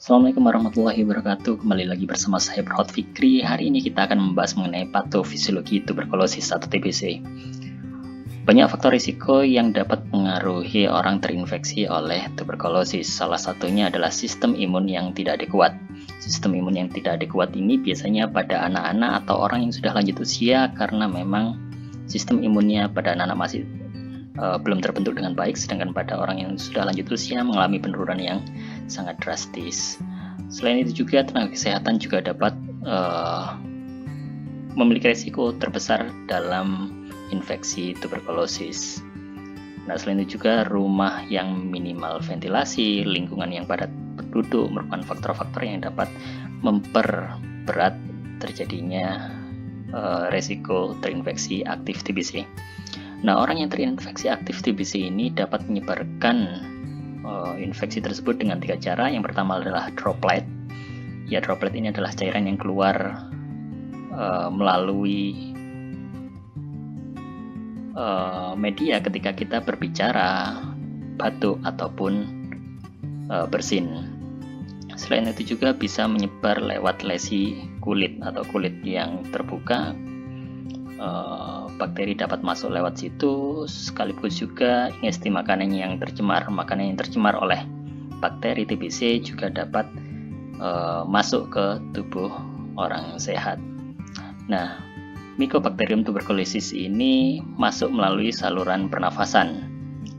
Assalamualaikum warahmatullahi wabarakatuh. Kembali lagi bersama saya Berhot Fikri. Hari ini kita akan membahas mengenai patofisiologi tuberkulosis atau TBC. Banyak faktor risiko yang dapat mengaruhi orang terinfeksi oleh tuberkulosis. Salah satunya adalah sistem imun yang tidak adekuat. Sistem imun yang tidak adekuat ini biasanya pada anak-anak atau orang yang sudah lanjut usia karena memang sistem imunnya pada anak-anak masih belum terbentuk dengan baik, sedangkan pada orang yang sudah lanjut usia mengalami penurunan yang sangat drastis. Selain itu juga tenaga kesehatan juga dapat memiliki risiko terbesar dalam infeksi tuberkulosis. Nah, selain itu juga rumah yang minimal ventilasi, lingkungan yang padat penduduk merupakan faktor-faktor yang dapat memperberat terjadinya risiko terinfeksi aktif TBC. Nah, orang yang terinfeksi aktif TBC ini dapat menyebarkan infeksi tersebut dengan 3 cara. Yang pertama adalah droplet. Ya, droplet ini adalah cairan yang keluar melalui media ketika kita berbicara, batuk ataupun bersin. Selain itu juga bisa menyebar lewat lesi kulit atau kulit yang terbuka. Bakteri dapat masuk lewat situ, sekaligus juga ingesti makanan yang tercemar oleh bakteri TBC juga dapat masuk ke tubuh orang sehat. Nah, Mycobacterium tuberculosis ini masuk melalui saluran pernafasan.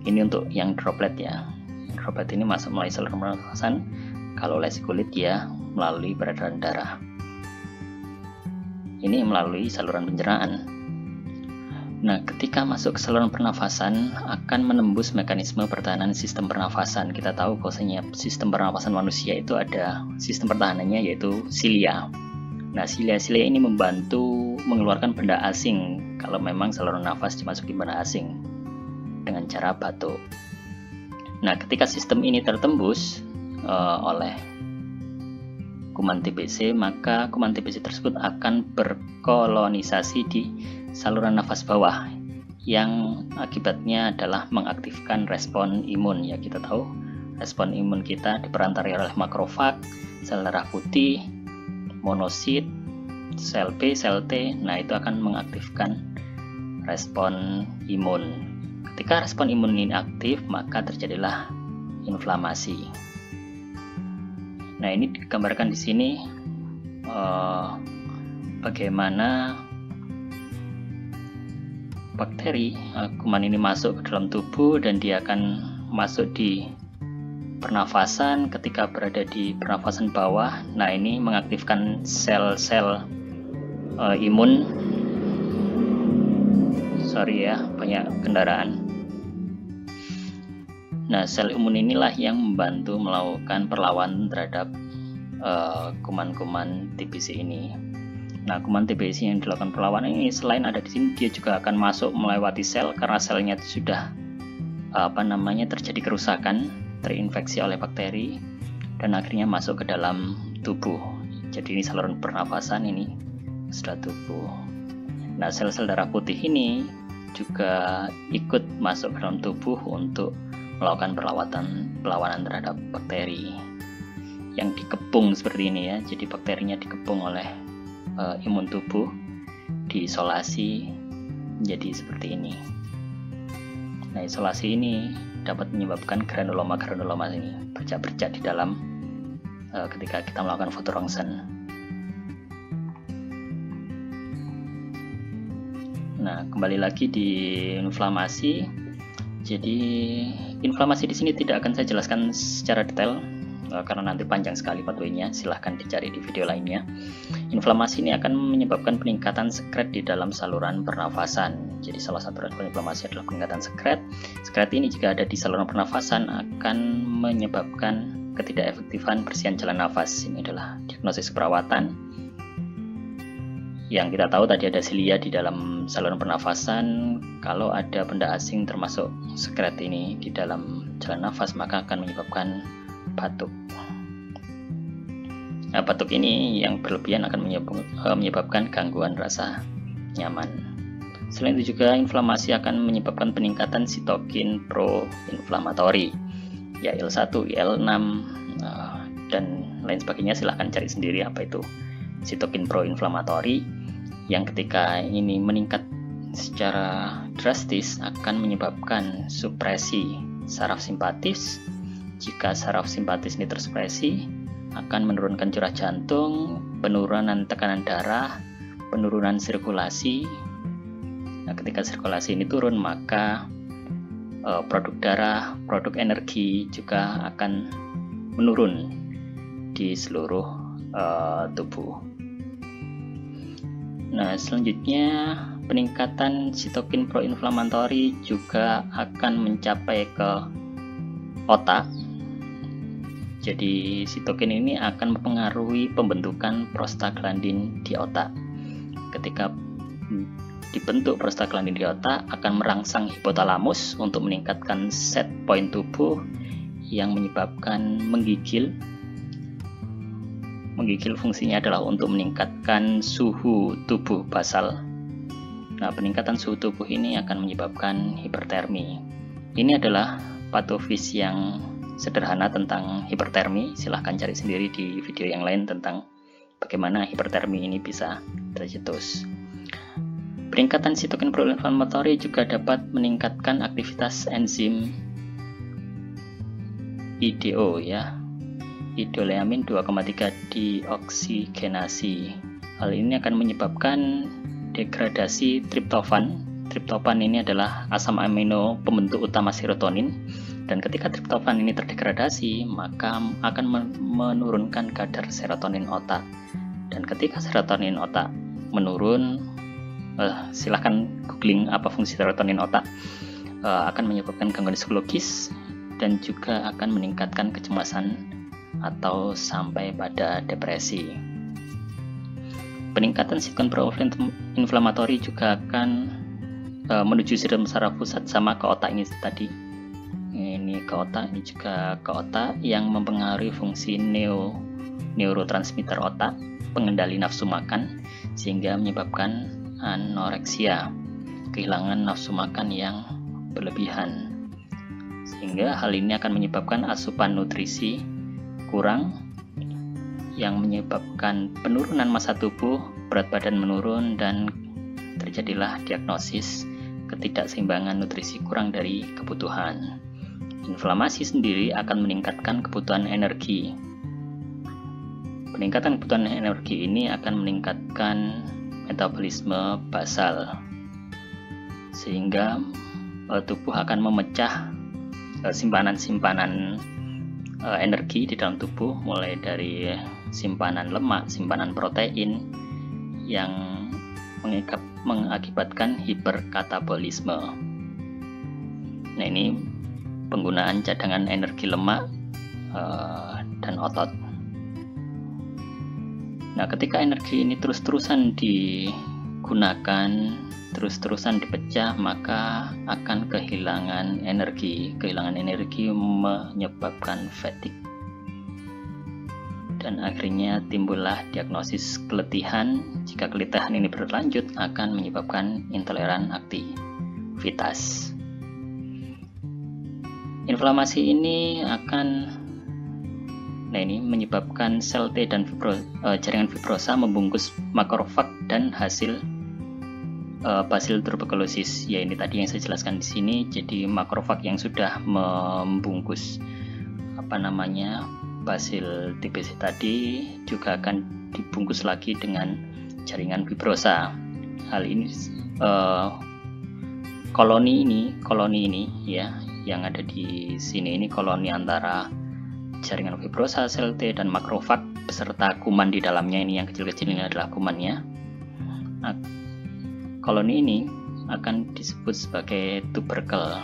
Ini untuk yang droplet ya. Droplet ini masuk melalui saluran pernafasan. Kalau lesi kulit ya melalui peredaran darah. Ini melalui saluran pencernaan. Nah, ketika masuk ke saluran pernafasan akan menembus mekanisme pertahanan sistem pernafasan. Kita tahu bahwasanya sistem pernafasan manusia itu ada sistem pertahanannya yaitu silia. Nah, silia ini membantu mengeluarkan benda asing kalau memang saluran nafas dimasuki benda asing dengan cara batuk. Nah, ketika sistem ini tertembus oleh kuman TBC, maka kuman TBC tersebut akan berkolonisasi di saluran nafas bawah yang akibatnya adalah mengaktifkan respon imun. Ya, kita tahu respon imun kita diperantarai oleh makrofag, sel darah putih, monosit, sel B, sel T. Nah, itu akan mengaktifkan respon imun. Ketika respon imun ini aktif, maka terjadilah inflamasi. Nah, ini digambarkan di sini bagaimana bakteri kuman ini masuk ke dalam tubuh dan dia akan masuk di pernafasan. Ketika berada di pernafasan bawah, nah ini mengaktifkan sel-sel imun. Sorry ya, banyak kendaraan. Nah, sel imun inilah yang membantu melakukan perlawanan terhadap kuman-kuman TBC ini. Nah, kuman TBC yang dilakukan perlawanan ini selain ada di sini, dia juga akan masuk melewati sel karena selnya itu sudah terjadi kerusakan, terinfeksi oleh bakteri dan akhirnya masuk ke dalam tubuh. Jadi ini saluran pernafasan, ini sudah tubuh. Nah, sel-sel darah putih ini juga ikut masuk ke dalam tubuh untuk melakukan perlawanan terhadap bakteri yang dikepung seperti ini ya. Jadi bakterinya dikepung oleh imun tubuh, diisolasi menjadi seperti ini. Nah, isolasi ini dapat menyebabkan granuloma ini bercak-bercak di dalam ketika kita melakukan foto rongsen. Nah, kembali lagi di inflamasi. Jadi inflamasi di sini tidak akan saya jelaskan secara detail karena nanti panjang sekali pathway-nya. Silahkan dicari di video lainnya. Inflamasi ini akan menyebabkan peningkatan sekret di dalam saluran pernafasan. Jadi salah satu respon inflamasi adalah peningkatan sekret. Sekret ini jika ada di saluran pernafasan akan menyebabkan ketidakefektifan bersihan jalan nafas. Ini adalah diagnosis perawatan. Yang kita tahu tadi ada silia di dalam saluran pernafasan. Kalau ada benda asing termasuk sekret ini di dalam jalan nafas, maka akan menyebabkan batuk. Nah, batuk ini yang berlebihan akan menyebabkan gangguan rasa nyaman. Selain itu juga inflamasi akan menyebabkan peningkatan sitokin pro-inflamatori, ya IL-1, IL-6, dan lain sebagainya. Silahkan cari sendiri apa itu sitokin proinflamatori, yang ketika ini meningkat secara drastis akan menyebabkan supresi saraf simpatis. Jika saraf simpatis ini tersupresi, akan menurunkan curah jantung, penurunan tekanan darah, penurunan sirkulasi. Nah, ketika sirkulasi ini turun, maka produk darah, produk energi juga akan menurun di seluruh tubuh. Nah, selanjutnya peningkatan sitokin proinflamatori juga akan mencapai ke otak. Jadi sitokin ini akan mempengaruhi pembentukan prostaglandin di otak. Ketika dibentuk prostaglandin di otak, akan merangsang hipotalamus untuk meningkatkan set point tubuh yang menyebabkan menggigil. Menggigil fungsinya adalah untuk meningkatkan suhu tubuh basal. Nah, peningkatan suhu tubuh ini akan menyebabkan hipertermi. Ini adalah patofis yang sederhana tentang hipertermi. Silahkan cari sendiri di video yang lain tentang bagaimana hipertermi ini bisa tercetus. Peningkatan sitokin proinflamatori juga dapat meningkatkan aktivitas enzim IDO, ya, idoleamin 2,3 dioksigenasi. Hal ini akan menyebabkan degradasi triptofan. Triptofan ini adalah asam amino pembentuk utama serotonin, dan ketika triptofan ini terdegradasi, maka akan menurunkan kadar serotonin otak. Dan ketika serotonin otak menurun, silahkan googling apa fungsi serotonin otak, akan menyebabkan gangguan psikologis dan juga akan meningkatkan kecemasan atau sampai pada depresi. Peningkatan sitokin proinflamatori juga akan menuju sistem saraf pusat sama ke otak ini tadi. Ini ke otak, ini juga ke otak, yang mempengaruhi fungsi neurotransmitter otak, pengendali nafsu makan, sehingga menyebabkan anoreksia, kehilangan nafsu makan yang berlebihan. Sehingga hal ini akan menyebabkan asupan nutrisi kurang, yang menyebabkan penurunan massa tubuh, berat badan menurun, dan terjadilah diagnosis ketidakseimbangan nutrisi kurang dari kebutuhan. Inflamasi sendiri akan meningkatkan kebutuhan energi. Peningkatan kebutuhan energi ini akan meningkatkan metabolisme basal, sehingga tubuh akan memecah simpanan-simpanan energi di dalam tubuh, mulai dari simpanan lemak, simpanan protein, yang mengakibatkan hiperkatabolisme. Nah, ini penggunaan cadangan energi lemak dan otot. Nah, ketika energi ini terus-terusan digunakan, terus-terusan dipecah, maka akan kehilangan energi. Kehilangan energi menyebabkan fatigue, dan akhirnya timbullah diagnosis keletihan. Jika keletihan ini berlanjut, akan menyebabkan intoleran aktivitas. Inflamasi ini akan menyebabkan sel T dan jaringan fibrosa membungkus makrofag dan hasil basil tuberculosis. Ya, ini tadi yang saya jelaskan di sini. Jadi makrofag yang sudah membungkus basil TBC tadi juga akan dibungkus lagi dengan jaringan fibrosa. Hal ini koloni ini ya, yang ada di sini, ini koloni antara jaringan fibrosa, sel T, dan makrofag beserta kuman di dalamnya. Ini yang kecil-kecil ini adalah kumannya. Nah, koloni ini akan disebut sebagai tuberkel.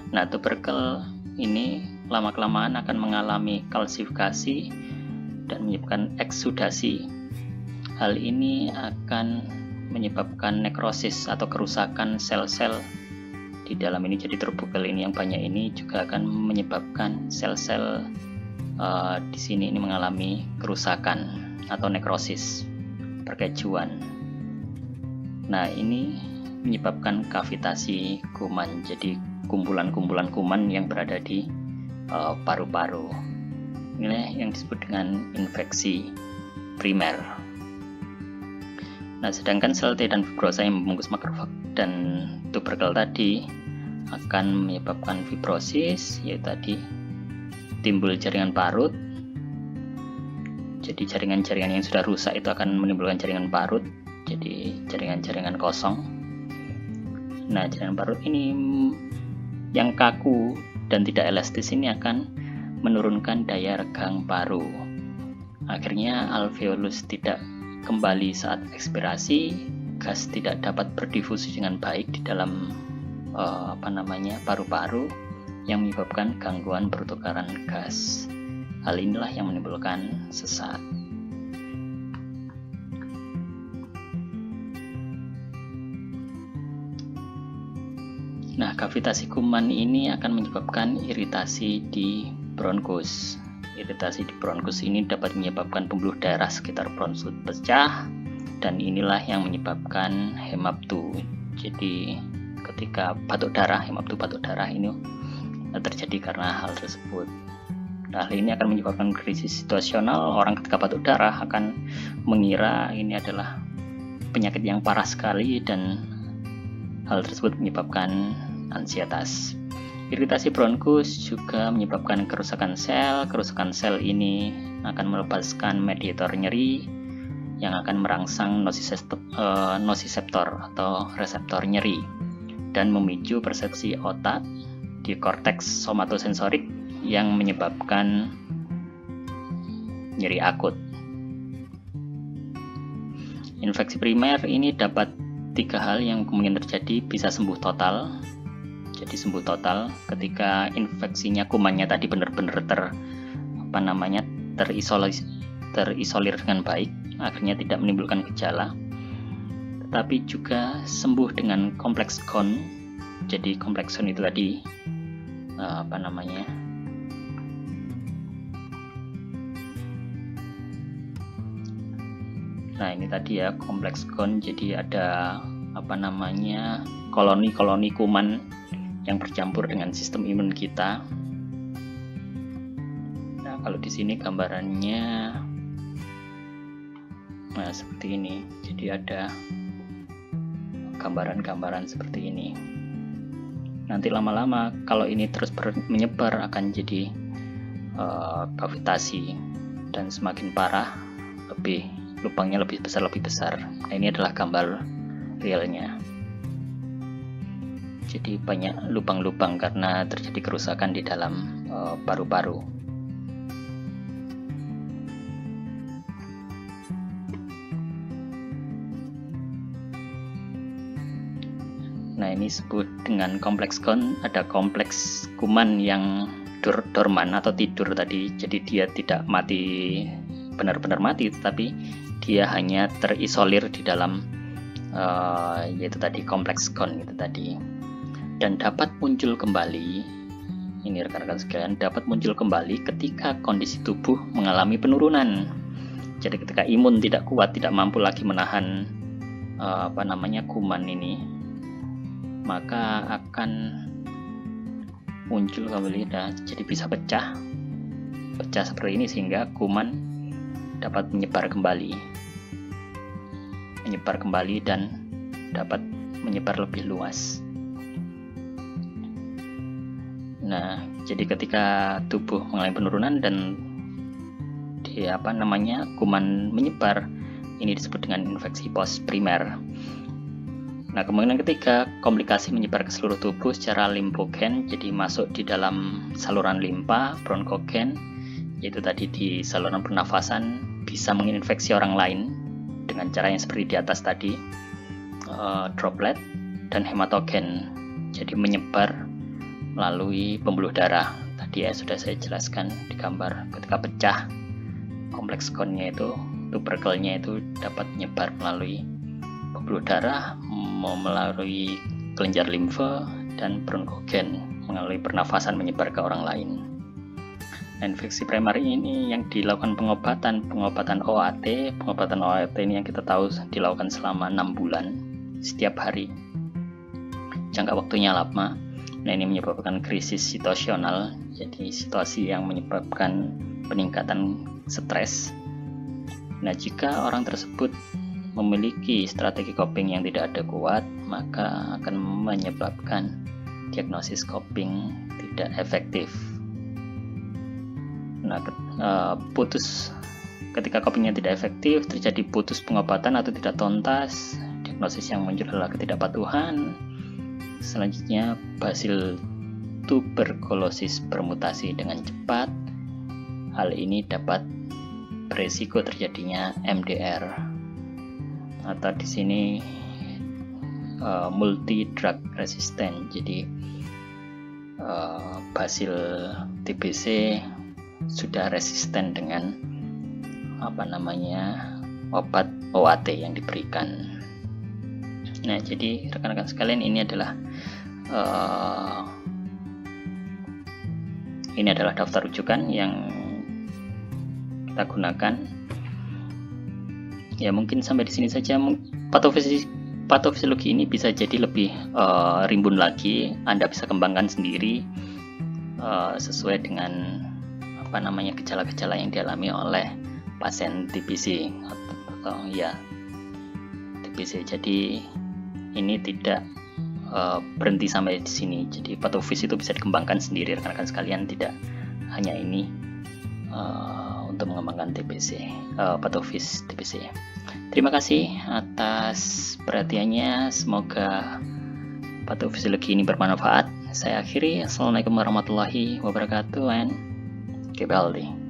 Nah, tuberkel ini lama-kelamaan akan mengalami kalsifikasi dan menyebabkan eksudasi. Hal ini akan menyebabkan nekrosis atau kerusakan sel-sel di dalam ini. Jadi tuberkel ini yang banyak ini juga akan menyebabkan sel-sel di sini ini mengalami kerusakan atau nekrosis, perkejuan. Nah, ini menyebabkan kavitasi kuman, jadi kumpulan-kumpulan kuman yang berada di paru-paru. Inilah yang disebut dengan infeksi primer. Nah, sedangkan sel T dan fibrosa yang membungkus makrofag dan tuberkel tadi akan menyebabkan fibrosis, yaitu tadi timbul jaringan parut. Jadi jaringan-jaringan yang sudah rusak itu akan menimbulkan jaringan parut, jadi jaringan-jaringan kosong. Nah, jaringan parut ini yang kaku dan tidak elastis ini akan menurunkan daya regang paru. Akhirnya alveolus tidak kembali saat ekspirasi, gas tidak dapat berdifusi dengan baik di dalam paru-paru yang menyebabkan gangguan pertukaran gas. Hal inilah yang menimbulkan sesak. Nah, kavitasi kuman ini akan menyebabkan iritasi di bronkus. Iritasi di bronkus ini dapat menyebabkan pembuluh darah sekitar bronkus pecah, dan inilah yang menyebabkan hemaptu. Jadi ketika batuk darah, hemaptu batuk darah ini terjadi karena hal tersebut. Nah, hal ini akan menyebabkan krisis situasional. Orang ketika batuk darah akan mengira ini adalah penyakit yang parah sekali, dan hal tersebut menyebabkan ansietas. Iritasi bronkus juga menyebabkan kerusakan sel. Kerusakan sel ini akan melepaskan mediator nyeri yang akan merangsang nosiseptor atau reseptor nyeri dan memicu persepsi otak di korteks somatosensorik yang menyebabkan nyeri akut. Infeksi primer ini dapat 3 hal yang kemungkinan terjadi. Bisa sembuh total. Jadi sembuh total ketika infeksinya, kumannya tadi benar-benar terisolir dengan baik, akhirnya tidak menimbulkan gejala. Tetapi juga sembuh dengan kompleks Cone. Jadi kompleks Cone itu tadi Nah, ini tadi ya kompleks Cone. Jadi ada koloni-koloni kuman yang bercampur dengan sistem imun kita. Nah, kalau di sini gambarannya seperti ini. Jadi ada gambaran-gambaran seperti ini. Nanti lama-lama kalau ini terus menyebar akan jadi kavitasi, dan semakin parah lubangnya lebih besar. Nah, ini adalah gambar realnya. Jadi banyak lubang-lubang karena terjadi kerusakan di dalam paru-paru. Nah, ini disebut dengan kompleks Cone. Ada kompleks kuman yang dorman atau tidur tadi. Jadi dia tidak mati, benar-benar mati, tetapi dia hanya terisolir di dalam yaitu tadi kompleks Cone itu tadi, dan dapat muncul kembali. Ini rekan-rekan sekalian, dapat muncul kembali ketika kondisi tubuh mengalami penurunan. Jadi ketika imun tidak kuat, tidak mampu lagi menahan kuman ini, maka akan muncul kembali. Jadi bisa pecah seperti ini sehingga kuman dapat menyebar kembali dan dapat menyebar lebih luas. Nah, jadi ketika tubuh mengalami penurunan dan kuman menyebar, ini disebut dengan infeksi post primer. Nah, kemungkinan ketiga, komplikasi menyebar ke seluruh tubuh secara limfogen, jadi masuk di dalam saluran limpa, bronkogen, yaitu tadi di saluran pernafasan, bisa menginfeksi orang lain dengan cara yang seperti di atas tadi, droplet, dan hematogen, jadi menyebar melalui pembuluh darah. Tadi ya sudah saya jelaskan di gambar, ketika pecah kompleks Cone-nya itu, tuberkelnya itu dapat menyebar melalui pembuluh darah, melalui kelenjar limfe, dan bronkogen melalui pernafasan menyebar ke orang lain. Infeksi primer ini yang dilakukan pengobatan OAT. Pengobatan OAT ini yang kita tahu dilakukan selama 6 bulan setiap hari. Jangka waktunya lama. Nah, ini menyebabkan krisis situasional, Jadi situasi yang menyebabkan peningkatan stres. Nah, jika orang tersebut memiliki strategi coping yang tidak ada kuat, maka akan menyebabkan diagnosis coping tidak efektif. Nah, ketika copingnya tidak efektif, terjadi putus pengobatan atau tidak tuntas. Diagnosis yang muncul adalah ketidakpatuhan. Selanjutnya, basil tuberkulosis bermutasi dengan cepat. Hal ini dapat beresiko terjadinya MDR atau di sini multi drug resistant. Jadi basil TBC sudah resisten dengan obat OAT yang diberikan. Nah, jadi rekan-rekan sekalian, ini adalah daftar rujukan yang kita gunakan. Ya, mungkin sampai di sini saja. Patofisiologi ini bisa jadi lebih rimbun lagi. Anda bisa kembangkan sendiri sesuai dengan gejala-gejala yang dialami oleh pasien TBC atau TBC. Jadi ini tidak berhenti sampai di sini. Jadi patofis itu bisa dikembangkan sendiri, rekan-rekan sekalian, tidak hanya ini untuk mengembangkan patofis TBC. Terima kasih atas perhatiannya. Semoga patofisiologi ini bermanfaat. Saya akhiri. Assalamualaikum warahmatullahi wabarakatuh, and keep healthy.